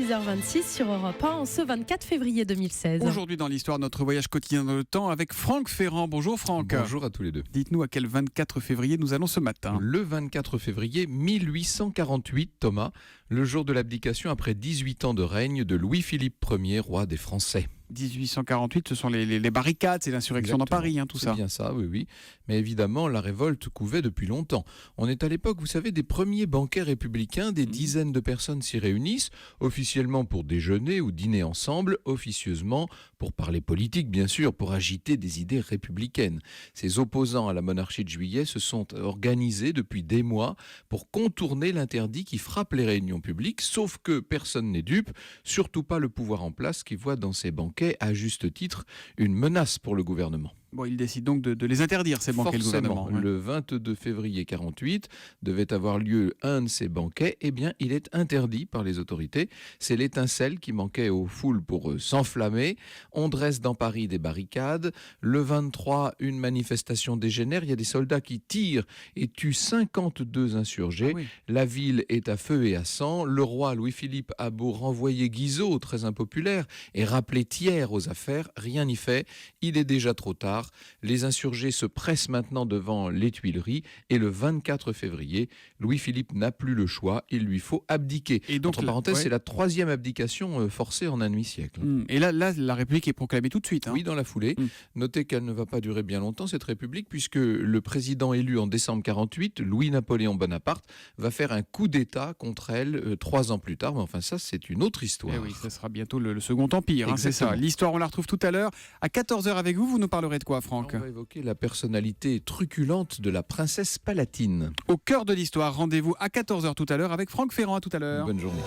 6h26 sur Europe 1 en ce 24 février 2016. Aujourd'hui dans l'histoire, notre voyage quotidien dans le temps avec Franck Ferrand. Bonjour Franck. Bonjour à tous les deux. Dites-nous à quel 24 février nous allons ce matin. Le 24 février 1848, Thomas, le jour de l'abdication après 18 ans de règne de Louis-Philippe Ier, roi des Français. 1848, ce sont les barricades, c'est l'insurrection dans Paris, tout ça. C'est bien ça, oui. Mais évidemment, la révolte couvait depuis longtemps. On est à l'époque, vous savez, des premiers banquets républicains, des dizaines de personnes s'y réunissent, officiellement pour déjeuner ou dîner ensemble, officieusement pour parler politique, bien sûr, pour agiter des idées républicaines. Ces opposants à la monarchie de Juillet se sont organisés depuis des mois pour contourner l'interdit qui frappe les réunions publiques, sauf que personne n'est dupe, surtout pas le pouvoir en place qui voit dans ces banquets à juste titre, une menace pour le gouvernement. Bon, il décide donc de les interdire, ces banquets, le gouvernement. Le 22 février 48 devait avoir lieu un de ces banquets. Eh bien, il est interdit par les autorités. C'est l'étincelle qui manquait aux foules pour s'enflammer. On dresse dans Paris des barricades. Le 23, une manifestation dégénère. Il y a des soldats qui tirent et tuent 52 insurgés. Ah oui. La ville est à feu et à sang. Le roi Louis-Philippe a beau renvoyer Guizot, très impopulaire, et rappeler Thiers aux affaires. Rien n'y fait. Il est déjà trop tard. Les insurgés se pressent maintenant devant les Tuileries et le 24 février, Louis-Philippe n'a plus le choix, il lui faut abdiquer. Et donc, entre parenthèses, c'est la troisième abdication forcée en un demi-siècle. Et là, la République est proclamée tout de suite. Oui, dans la foulée. Notez qu'elle ne va pas durer bien longtemps, cette République, puisque le président élu en décembre 48, Louis-Napoléon Bonaparte, va faire un coup d'État contre elle 3 ans plus tard. Mais enfin, ça, c'est une autre histoire. Et oui, ça sera bientôt le Second Empire, c'est ça. Exactement. L'histoire, on la retrouve tout à l'heure. À 14h avec vous nous parlerez de quoi, Franck ? On va évoquer la personnalité truculente de la princesse Palatine. Au cœur de l'histoire, rendez-vous à 14h tout à l'heure avec Franck Ferrand. À tout à l'heure. Bonne journée.